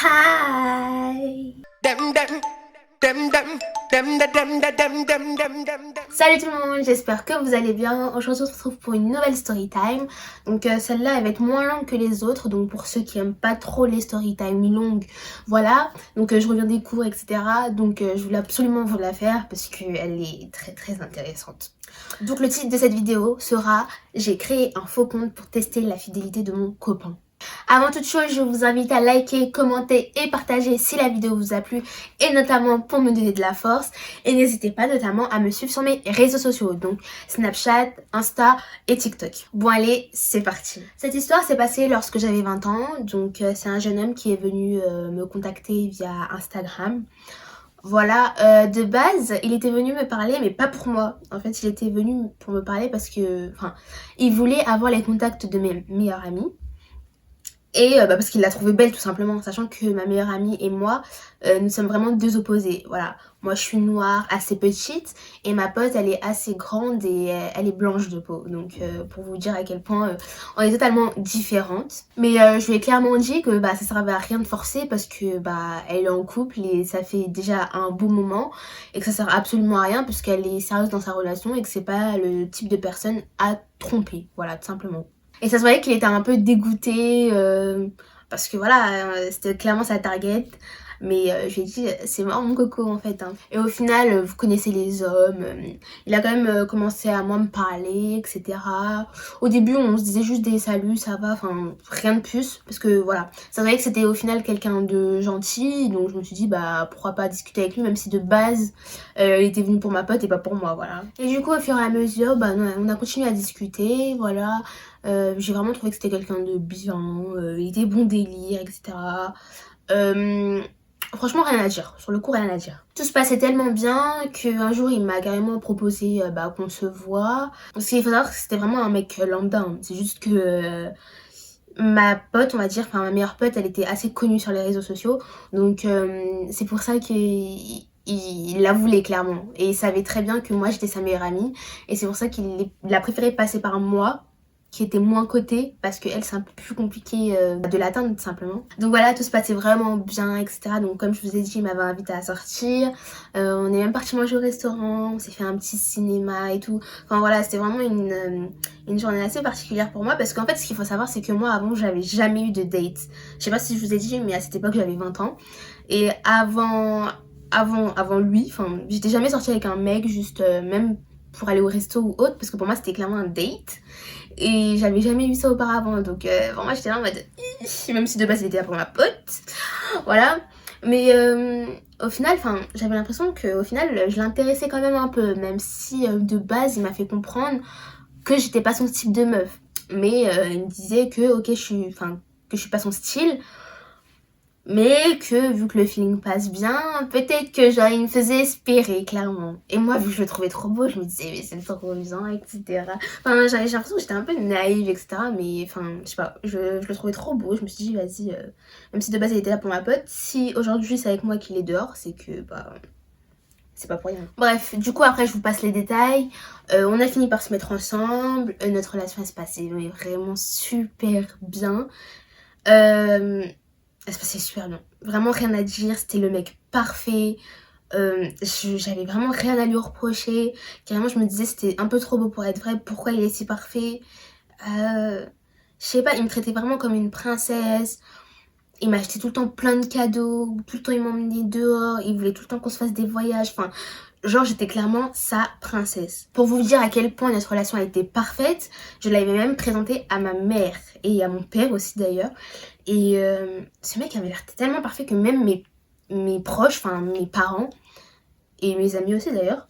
Hi. Salut tout le monde, j'espère que vous allez bien. Aujourd'hui on se retrouve pour une nouvelle story time. Donc celle-là elle va être moins longue que les autres. Donc pour ceux qui aiment pas trop les story time longues, voilà. Donc je reviens des cours etc. Donc je voulais absolument vous la faire parce qu'elle est très intéressante. Donc le titre de cette vidéo sera j'ai créé un faux compte pour tester la fidélité de mon copain. Avant toute chose, je vous invite à liker, commenter et partager si la vidéo vous a plu et notamment pour me donner de la force. Et n'hésitez pas notamment à me suivre sur mes réseaux sociaux, donc Snapchat, Insta et TikTok. Bon allez, c'est parti. Cette histoire s'est passée lorsque j'avais 20 ans, donc c'est un jeune homme qui est venu me contacter via Instagram. Voilà, de base, il était venu me parler, mais pas pour moi. En fait, il était venu pour me parler parce que, il voulait avoir les contacts de mes meilleurs amis. Et parce qu'il l'a trouvée belle tout simplement, sachant que ma meilleure amie et moi, nous sommes vraiment deux opposés. Voilà, moi je suis noire, assez petite, et ma pote elle est assez grande et elle est blanche de peau. Donc pour vous dire à quel point on est totalement différentes. Mais je lui ai clairement dit que ça servait à rien de forcer parce que elle est en couple et ça fait déjà un beau moment et que ça sert absolument à rien puisqu'elle est sérieuse dans sa relation et que c'est pas le type de personne à tromper. Voilà, tout simplement. Et ça se voyait qu'il était un peu dégoûté parce que voilà, c'était clairement sa target. Mais je lui ai dit, c'est mort mon coco en fait. Hein. Et au final, vous connaissez les hommes. Il a quand même commencé à moi me parler, etc. Au début, on se disait juste des saluts, ça va, enfin rien de plus. Parce que voilà, ça se voyait que c'était au final quelqu'un de gentil. Donc je me suis dit, pourquoi pas discuter avec lui, même si de base, il était venu pour ma pote et pas pour moi, voilà. Et du coup, au fur et à mesure, on a continué à discuter, voilà. J'ai vraiment trouvé que c'était quelqu'un de bien, il était bon délire, etc. Franchement rien à dire, sur le coup rien à dire. Tout se passait tellement bien qu'un jour il m'a carrément proposé qu'on se voit. Parce qu'il faut savoir que c'était vraiment un mec lambda, hein. C'est juste que ma pote, on va dire, enfin ma meilleure pote, elle était assez connue sur les réseaux sociaux. Donc c'est pour ça qu'il la voulait clairement. Et il savait très bien que moi j'étais sa meilleure amie. Et c'est pour ça qu'il a préféré passer par moi, qui était moins cotée parce qu'elle c'est un peu plus compliqué de l'atteindre tout simplement. Donc voilà, tout se passait vraiment bien etc. Donc comme je vous ai dit, il m'avait invité à sortir, on est même parti manger au restaurant, on s'est fait un petit cinéma et tout. Enfin voilà, c'était vraiment une journée assez particulière pour moi parce qu'en fait ce qu'il faut savoir c'est que moi avant j'avais jamais eu de date. Je sais pas si je vous ai dit mais à cette époque j'avais 20 ans et avant lui, enfin j'étais jamais sortie avec un mec juste même pour aller au resto ou autre parce que pour moi c'était clairement un date. Et j'avais jamais vu ça auparavant, donc pour moi j'étais là en mode même si de base il était là pour ma pote, voilà. Mais au final, j'avais l'impression que au final je l'intéressais quand même un peu, même si de base il m'a fait comprendre que j'étais pas son type de meuf. Mais il me disait que ok que je suis pas son style. Mais que vu que le feeling passe bien, peut-être que genre il me faisait espérer clairement. Et moi vu que je le trouvais trop beau, je me disais mais c'est trop bien etc. Enfin j'ai l'impression que j'étais un peu naïve etc. Mais je sais pas, je le trouvais trop beau. Je me suis dit vas-y, même si de base il était là pour ma pote, si aujourd'hui c'est avec moi qu'il est dehors, c'est que c'est pas pour rien. Bref, du coup après je vous passe les détails. On a fini par se mettre ensemble, notre relation elle se passait mais vraiment super bien. Ça se passait super bien. Vraiment rien à dire, c'était le mec parfait. J'avais vraiment rien à lui reprocher. Carrément, je me disais c'était un peu trop beau pour être vrai. Pourquoi il est si parfait? Je sais pas, il me traitait vraiment comme une princesse. Il m'achetait tout le temps plein de cadeaux. Tout le temps, il m'emmenait dehors. Il voulait tout le temps qu'on se fasse des voyages. Enfin, genre, j'étais clairement sa princesse. Pour vous dire à quel point notre relation a été parfaite, je l'avais même présentée à ma mère et à mon père aussi d'ailleurs. Et ce mec avait l'air tellement parfait que même mes proches, mes parents et mes amis aussi d'ailleurs,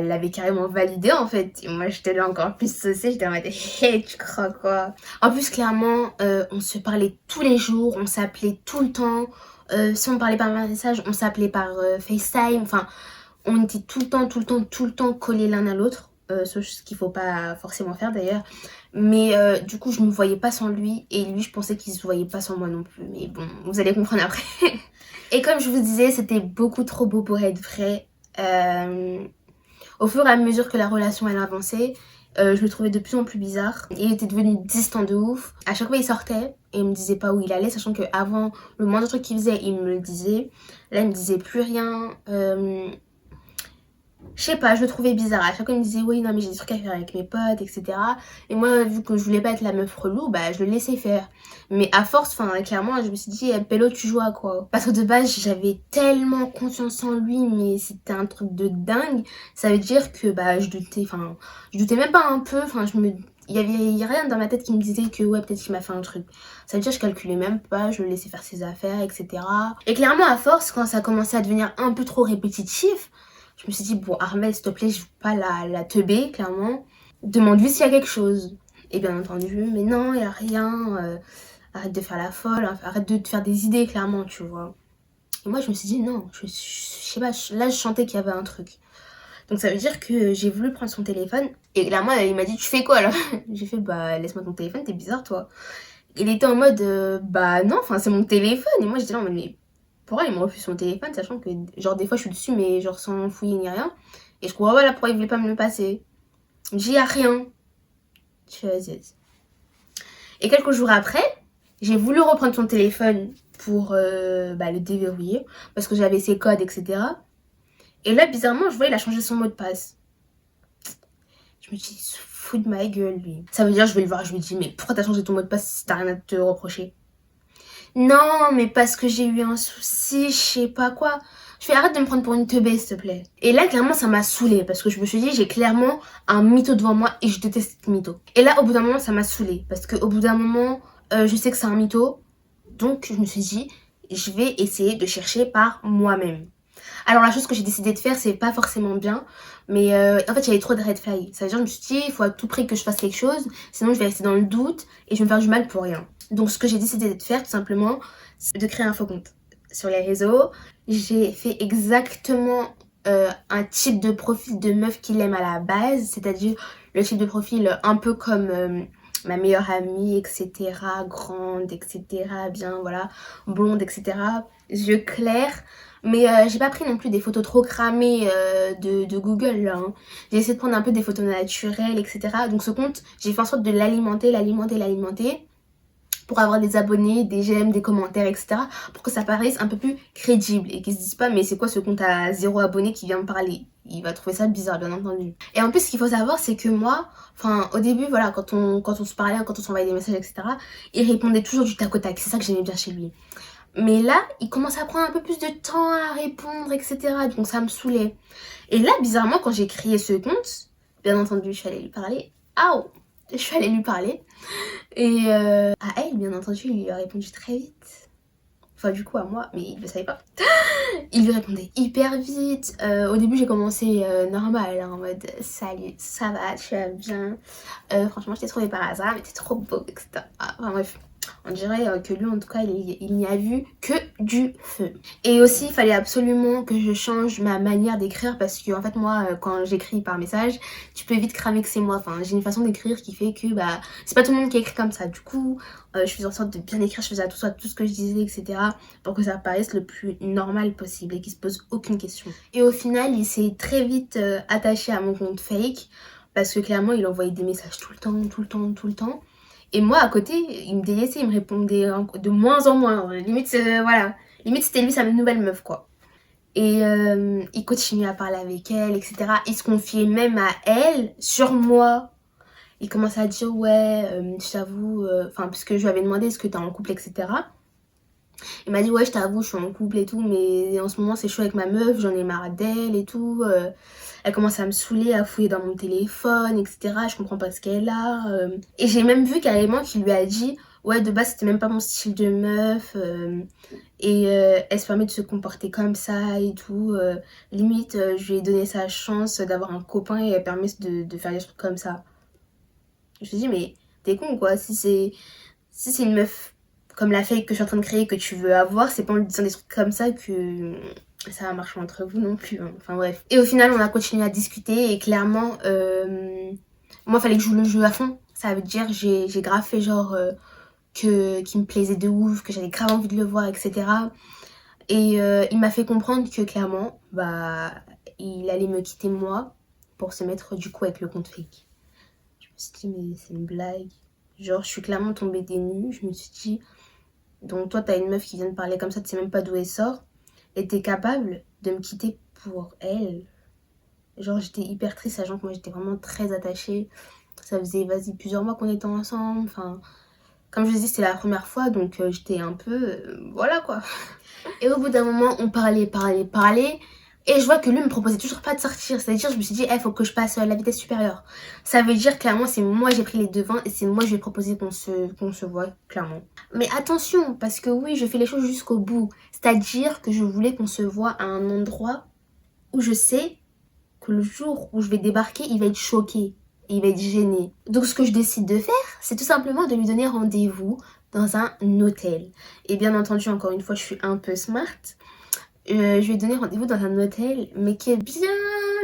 l'avaient carrément validé en fait. Et moi j'étais là encore plus saucée, j'étais en mode hey, tu crois quoi? En plus clairement, on se parlait tous les jours, on s'appelait tout le temps. Si on parlait par message, on s'appelait par FaceTime. Enfin, on était tout le temps collés l'un à l'autre. Ce qu'il faut pas forcément faire d'ailleurs. Mais du coup je me voyais pas sans lui et lui je pensais qu'il se voyait pas sans moi non plus. Mais bon, vous allez comprendre après. Et comme je vous disais, c'était beaucoup trop beau pour être vrai. Au fur et à mesure que la relation elle avançait, je le trouvais de plus en plus bizarre. Il était devenu distant de ouf. À chaque fois il sortait et il me disait pas où il allait, sachant qu'avant, le moindre truc qu'il faisait, il me le disait. Là il me disait plus rien. Je sais pas, je le trouvais bizarre. À chaque fois il me disait oui non mais j'ai des trucs à faire avec mes potes, etc. Et moi vu que je voulais pas être la meuf relou, bah je le laissais faire. Mais à force, enfin clairement je me suis dit Pello tu joues à quoi? Parce que de base j'avais tellement confiance en lui, mais c'était un truc de dingue. Ça veut dire que bah je doutais même pas un peu, il y a rien dans ma tête qui me disait que ouais peut-être qu'il m'a fait un truc. Ça veut dire que je calculais même pas, je le laissais faire ses affaires, etc. Et clairement à force, quand ça a commencé à devenir un peu trop répétitif, je me suis dit, bon, Armel, s'il te plaît, je veux pas la teubé, clairement. Demande-lui s'il y a quelque chose. Et bien entendu, mais non, il y a rien. Arrête de faire la folle, hein, arrête de te faire des idées, clairement, tu vois. Et moi, je me suis dit, non, je sais pas, là, je sentais qu'il y avait un truc. Donc ça veut dire que j'ai voulu prendre son téléphone. Et clairement, il m'a dit, tu fais quoi, là? J'ai fait, bah, laisse-moi ton téléphone, t'es bizarre, toi. Il était en mode, bah, non, enfin, c'est mon téléphone. Et moi, j'étais là, mais pourquoi il me refuse son téléphone, sachant que, genre, des fois, je suis dessus, mais genre, sans fouiller ni rien. Et je crois, voilà, pourquoi il voulait pas me le passer. J'y a rien. Je fais, vas-y, vas-y. Et quelques jours après, j'ai voulu reprendre son téléphone pour le déverrouiller, parce que j'avais ses codes, etc. Et là, bizarrement, je vois, il a changé son mot de passe. Je me dis, il se fout de ma gueule, lui. Ça veut dire, je vais le voir, je lui dis, mais pourquoi t'as changé ton mot de passe si t'as rien à te reprocher? Non, mais parce que j'ai eu un souci, je sais pas quoi. Je fais arrête de me prendre pour une teubée, s'il te plaît. Et là, clairement, ça m'a saoulée parce que je me suis dit, j'ai clairement un mytho devant moi et je déteste ce mytho. Et là, au bout d'un moment, ça m'a saoulée parce qu'au bout d'un moment, je sais que c'est un mytho. Donc, je me suis dit, je vais essayer de chercher par moi-même. Alors, la chose que j'ai décidé de faire, c'est pas forcément bien. Mais en fait, il y avait trop de red flags. Ça veut dire, je me suis dit, il faut à tout prix que je fasse quelque chose. Sinon, je vais rester dans le doute et je vais me faire du mal pour rien. Donc, ce que j'ai décidé de faire, tout simplement, c'est de créer un faux compte sur les réseaux. J'ai fait exactement un type de profil de meuf qu'il aime à la base. C'est-à-dire le type de profil un peu comme ma meilleure amie, etc. Grande, etc. Bien, voilà. Blonde, etc. Yeux clairs. Mais j'ai pas pris non plus des photos trop cramées de Google là. Hein. J'ai essayé de prendre un peu des photos naturelles, etc. Donc ce compte, j'ai fait en sorte de l'alimenter pour avoir des abonnés, des j'aime, des commentaires, etc. Pour que ça paraisse un peu plus crédible et qu'ils se disent pas mais c'est quoi ce compte à 0 abonnés qui vient me parler. Il va trouver ça bizarre bien entendu. Et en plus ce qu'il faut savoir c'est que moi, au début voilà quand on se parlait, quand on s'envoyait des messages, etc. Il répondait toujours du tac au tac, c'est ça que j'aimais bien chez lui. Mais là, il commence à prendre un peu plus de temps à répondre, etc. Donc ça me saoulait. Et là, bizarrement, quand j'ai créé ce compte, bien entendu, je suis allée lui parler. Je suis allée lui parler. Et à elle, bien entendu, il lui a répondu très vite. Enfin, du coup, à moi, mais il ne le savait pas. Il lui répondait hyper vite. Au début, j'ai commencé normal, hein, en mode salut, ça va, tu vas bien. Franchement, je t'ai trouvé par hasard, mais t'es trop beau, etc. Enfin, bref. On dirait que lui, en tout cas, il n'y a vu que du feu. Et aussi, il fallait absolument que je change ma manière d'écrire parce que, en fait, moi, quand j'écris par message, tu peux vite cramer que c'est moi. Enfin, j'ai une façon d'écrire qui fait que, c'est pas tout le monde qui écrit comme ça. Du coup, je faisais en sorte de bien écrire, je faisais attention à tout ce que je disais, etc. pour que ça paraisse le plus normal possible et qu'il se pose aucune question. Et au final, il s'est très vite attaché à mon compte fake parce que, clairement, il envoyait des messages tout le temps. Et moi, à côté, il me délaissait, il me répondait de moins en moins. Limite, voilà. Limite, c'était lui sa nouvelle meuf, quoi. Et il continuait à parler avec elle, etc. Il se confiait même à elle sur moi. Il commençait à dire, ouais, je t'avoue... puisque je lui avais demandé, est-ce que t'es en couple, etc. Il m'a dit, ouais, je t'avoue, je suis en couple et tout, mais en ce moment, c'est chaud avec ma meuf, j'en ai marre d'elle et tout. Elle commence à me saouler, à fouiller dans mon téléphone, etc. Je comprends pas ce qu'elle a. Et j'ai même vu carrément qu'il lui a dit, ouais, de base, c'était même pas mon style de meuf. Elle se permet de se comporter comme ça et tout. Limite, je lui ai donné sa chance d'avoir un copain et elle permet de faire des trucs comme ça. Je me suis dit, mais t'es con, quoi. Si c'est une meuf comme la fake que je suis en train de créer que tu veux avoir, c'est pas en lui disant des trucs comme ça que ça va marcher entre vous non plus. Hein. Enfin bref. Et au final, on a continué à discuter et clairement, moi, il fallait que je joue le jeu à fond. Ça veut dire, j'ai grave fait genre qu'il me plaisait de ouf, que j'avais grave envie de le voir, etc. Et il m'a fait comprendre que clairement, il allait me quitter moi pour se mettre du coup avec le compte fake. me suis dit, mais c'est une blague. Genre, je suis clairement tombée des nues. Je me suis dit, donc toi, t'as une meuf qui vient de parler comme ça, tu sais même pas d'où elle sort. Et t'es capable de me quitter pour elle. Genre, j'étais hyper triste, sachant que moi, j'étais vraiment très attachée. Ça faisait, vas-y, plusieurs mois qu'on était ensemble. Enfin, comme je disais, c'était la première fois, donc j'étais un peu... voilà, quoi. Et au bout d'un moment, on parlait. Et je vois que lui me proposait toujours pas de sortir. C'est-à-dire, je me suis dit, il faut que je passe à la vitesse supérieure. Ça veut dire, clairement, c'est moi j'ai pris les devants et c'est moi je lui ai proposé qu'on se voit, clairement. Mais attention, parce que oui, je fais les choses jusqu'au bout. C'est-à-dire que je voulais qu'on se voit à un endroit où je sais que le jour où je vais débarquer, il va être choqué. Il va être gêné. Donc ce que je décide de faire, c'est tout simplement de lui donner rendez-vous dans un hôtel. Et bien entendu, encore une fois, je suis un peu smart. Je lui ai donné rendez-vous dans un hôtel, mais qui est bien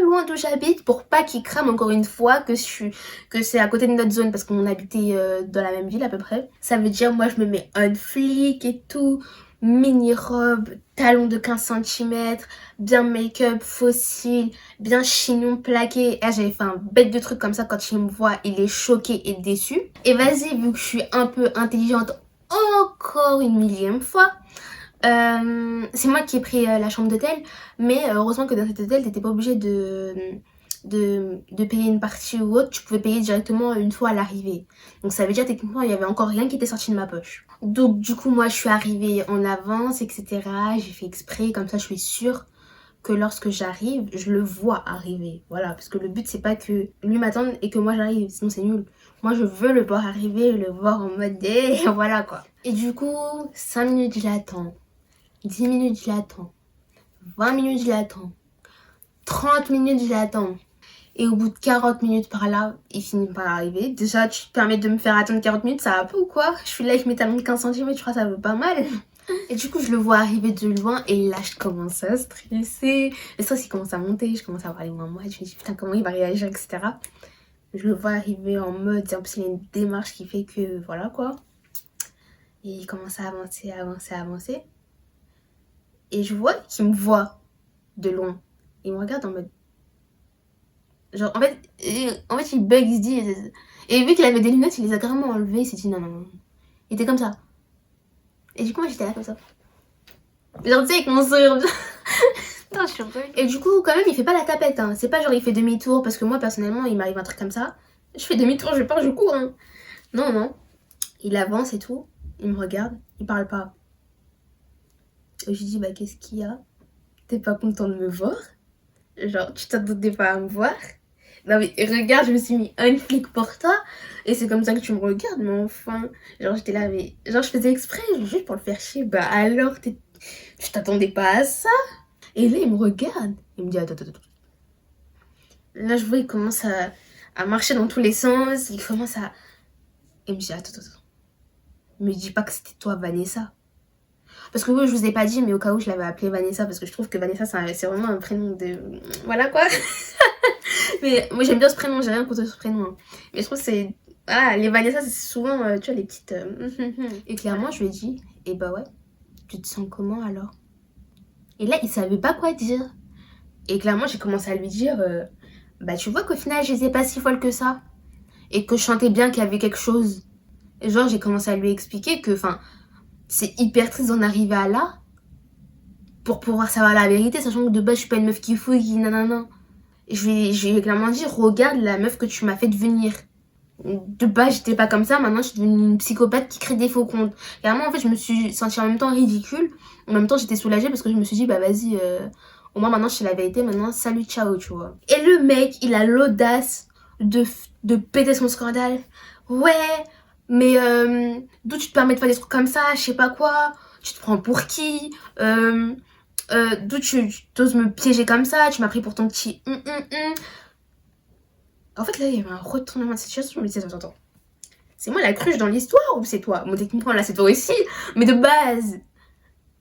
loin d'où j'habite, pour pas qu'il crame encore une fois que c'est à côté de notre zone, parce qu'on habitait dans la même ville à peu près. Ça veut dire, moi, je me mets un flic et tout, mini-robe, talons de 15 cm, bien make-up, faux cils, bien chignon plaqué. Ah, j'avais fait un bête de truc comme ça, quand il me voit, il est choqué et déçu. Et vas-y, vu que je suis un peu intelligente, encore une millième fois, c'est moi qui ai pris la chambre d'hôtel, mais heureusement que dans cet hôtel, t'étais pas obligé de payer une partie ou autre, tu pouvais payer directement une fois à l'arrivée. Donc ça veut dire techniquement, il y avait encore rien qui était sorti de ma poche. Donc du coup, moi, je suis arrivée en avance, etc. J'ai fait exprès, comme ça, je suis sûre que lorsque j'arrive, je le vois arriver. Voilà, parce que le but, c'est pas que lui m'attende et que moi j'arrive, sinon c'est nul. Moi, je veux le voir arriver, le voir en mode et voilà quoi. Et du coup, 5 minutes, je l'attends. 10 minutes, je l'attends. 20 minutes, je l'attends. 30 minutes, je l'attends. Et au bout de 40 minutes par là, il finit par arriver. Déjà, tu te permets de me faire attendre 40 minutes, ça va pas ou quoi? Je suis là avec mes talons de 15 cm, je crois que ça vaut pas mal. Et du coup, je le vois arriver de loin et là, je commence à stresser. Le stress, il commence à monter, je commence à avoir les mains moites. Je me dis, putain, comment il va réagir, etc. Je le vois arriver en mode, en plus, il y a une démarche qui fait que, voilà quoi. Et il commence à avancer. Et je vois qu'il me voit de loin. Il me regarde en mode... Genre, en fait, il bug, il se dit... Et vu qu'il avait des lunettes, il les a carrément enlevées. Il s'est dit non, non, non. Il était comme ça. Et du coup, moi, j'étais là comme ça. Genre, tu sais, avec mon sourire... Putain, je suis relou. Et du coup, quand même, il fait pas la tapette. Hein. C'est pas genre, il fait demi-tour. Parce que moi, personnellement, il m'arrive un truc comme ça. Je fais demi-tour, je pars, je cours. Hein. Non, non. Il avance et tout. Il me regarde. Il parle pas. Et je lui dis, bah, qu'est-ce qu'il y a? T'es pas content de me voir? Genre, tu t'attendais pas à me voir? Non mais regarde, je me suis mis un flic pour toi. Et c'est comme ça que tu me regardes, mais enfin... Genre, j'étais là, mais... Genre, je faisais exprès, juste pour le faire chier. Bah alors, tu t'attendais pas à ça? Et là, il me regarde. Il me dit, attends. Là, je vois, il commence à marcher dans tous les sens. Il commence à... Il me dit, attends. Me dis pas que c'était toi, Vanessa. Parce que oui, je vous ai pas dit, mais au cas où je l'avais appelée Vanessa, parce que je trouve que Vanessa, c'est vraiment un prénom de... Voilà quoi. Mais moi, j'aime bien ce prénom, j'ai rien contre ce prénom. Hein. Mais je trouve que c'est... Ah, les Vanessa, c'est souvent, tu vois, les petites... Et clairement, je lui ai dit, eh bah ouais, tu te sens comment alors? Et là, il savait pas quoi dire. Et clairement, j'ai commencé à lui dire, bah tu vois qu'au final, je les ai pas si folles que ça. Et que je sentais bien qu'il y avait quelque chose. Et genre, j'ai commencé à lui expliquer que, enfin... C'est hyper triste d'en arriver à là pour pouvoir savoir la vérité, sachant que de base je suis pas une meuf qui fouille, qui nanana. Et je lui ai clairement dit, regarde la meuf que tu m'as fait devenir. De base j'étais pas comme ça, maintenant je suis devenue une psychopathe qui crée des faux comptes. Clairement en fait je me suis sentie en même temps ridicule, en même temps j'étais soulagée parce que je me suis dit bah vas-y, au moins maintenant je sais la vérité, maintenant salut ciao tu vois. Et le mec il a l'audace de péter son scandale. Ouais, mais d'où tu te permets de faire des trucs comme ça, je sais pas quoi, tu te prends pour qui, d'où tu oses me piéger comme ça, tu m'as pris pour ton petit En fait là il y avait un retournement de situation, je me disais attends, c'est moi la cruche dans l'histoire ou c'est toi? Bon techniquement là c'est toi aussi, mais de base,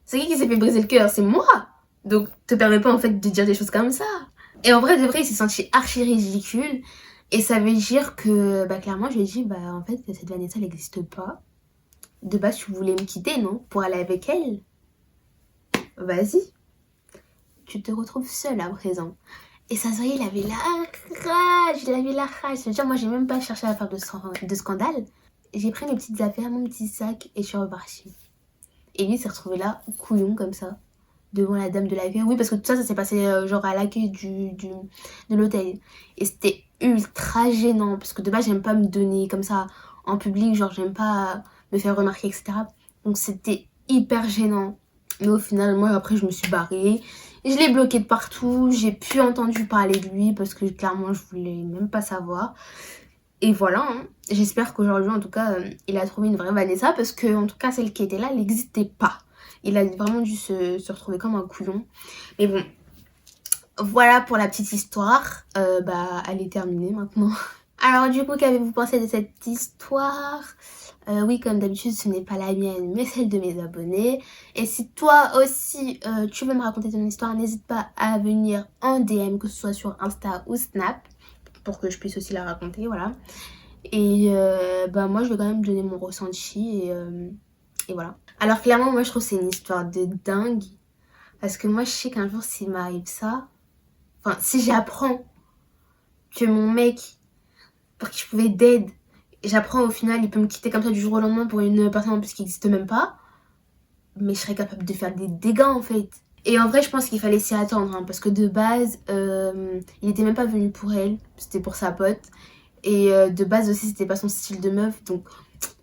c'est qui s'est fait briser le cœur? C'est moi. Donc te permets pas en fait de dire des choses comme ça. Et en vrai de vrai il s'est senti archi ridicule. Et ça veut dire que, bah clairement, je lui ai dit, bah en fait, cette Vanessa, elle n'existe pas. De base, tu voulais me quitter, non? Pour aller avec elle. Vas-y. Tu te retrouves seule à présent. Et ça se voyait, il avait la rage, il avait la rage. C'est-à-dire, moi, j'ai même pas cherché à faire de scandale. J'ai pris mes petites affaires, mon petit sac, et je suis repartie. Et lui s'est retrouvé là, couillon, comme ça, devant la dame de l'accueil. Oui, parce que tout ça, ça s'est passé genre à l'accueil de l'hôtel. Et c'était ultra gênant, parce que de base, j'aime pas me donner comme ça en public, genre, j'aime pas me faire remarquer, etc. Donc, c'était hyper gênant. Mais au final, moi, après, je me suis barrée. Je l'ai bloqué de partout. J'ai plus entendu parler de lui parce que clairement, je voulais même pas savoir. Et voilà, hein. J'espère qu'aujourd'hui, en tout cas, il a trouvé une vraie Vanessa parce que, en tout cas, celle qui était là, elle n'existait pas. Il a vraiment dû se retrouver comme un couillon. Mais bon, voilà pour la petite histoire. Elle est terminée maintenant. Alors du coup, qu'avez-vous pensé de cette histoire? Oui, comme d'habitude, ce n'est pas la mienne, mais celle de mes abonnés. Et si toi aussi, tu veux me raconter ton histoire, n'hésite pas à venir en DM, que ce soit sur Insta ou Snap, pour que je puisse aussi la raconter, voilà. Et moi, je vais quand même donner mon ressenti, et voilà. Alors clairement, moi, je trouve que c'est une histoire de dingue. Parce que moi, je sais qu'un jour, s'il m'arrive ça, enfin, si j'apprends que mon mec, pour qui je pouvais d'aide, j'apprends au final, il peut me quitter comme ça du jour au lendemain pour une personne en plus qui n'existe même pas, mais je serais capable de faire des dégâts en fait. Et en vrai, je pense qu'il fallait s'y attendre, hein, parce que de base, il était même pas venu pour elle, c'était pour sa pote. Et de base aussi, c'était pas son style de meuf, donc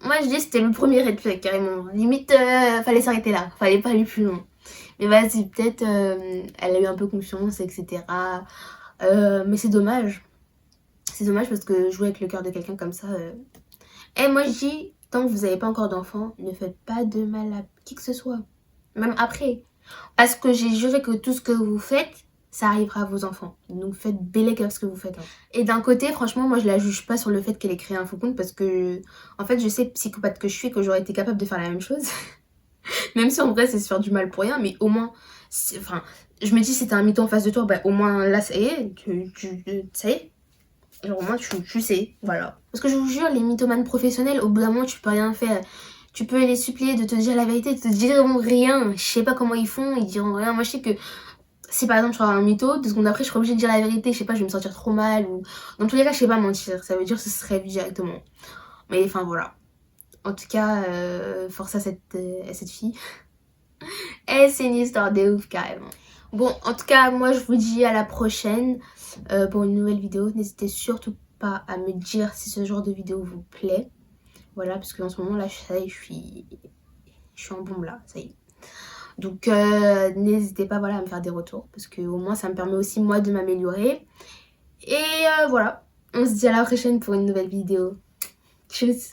moi je dis c'était le premier red flag carrément. Limite, fallait s'arrêter là, fallait pas aller plus loin. Mais vas-y, peut-être elle a eu un peu confiance, etc. Mais c'est dommage. C'est dommage parce que jouer avec le cœur de quelqu'un comme ça... Et moi je dis, tant que vous n'avez pas encore d'enfant, ne faites pas de mal à qui que ce soit. Même après. Parce que j'ai juré que tout ce que vous faites, ça arrivera à vos enfants. Donc faites bélec à ce que vous faites. Hein. Et d'un côté, franchement, moi je la juge pas sur le fait qu'elle ait créé un faux compte parce que, en fait, je sais psychopathe que je suis que j'aurais été capable de faire la même chose. Même si en vrai c'est se faire du mal pour rien, mais au moins, enfin, je me dis si t'as un mytho en face de toi, au moins là ça y est, ça y est. Genre au moins tu sais, voilà. Parce que je vous jure, les mythomanes professionnels, au bout d'un moment tu peux rien faire. Tu peux les supplier de te dire la vérité, ils te diront rien. Je sais pas comment ils font, ils diront rien. Moi je sais que si par exemple je ferai un mytho, 2 secondes après je serai obligée de dire la vérité, je sais pas, je vais me sentir trop mal. Ou dans tous les cas je sais pas mentir, ça veut dire que ce serait vu directement. Mais enfin voilà. En tout cas, force à cette fille. Et c'est une histoire de ouf carrément. Bon, en tout cas, moi je vous dis à la prochaine pour une nouvelle vidéo. N'hésitez surtout pas à me dire si ce genre de vidéo vous plaît. Voilà, parce qu'en ce moment là, ça y est, je suis en bombe là, ça y est. Donc n'hésitez pas voilà, à me faire des retours parce que au moins ça me permet aussi moi de m'améliorer. Et voilà, on se dit à la prochaine pour une nouvelle vidéo. Tchuss.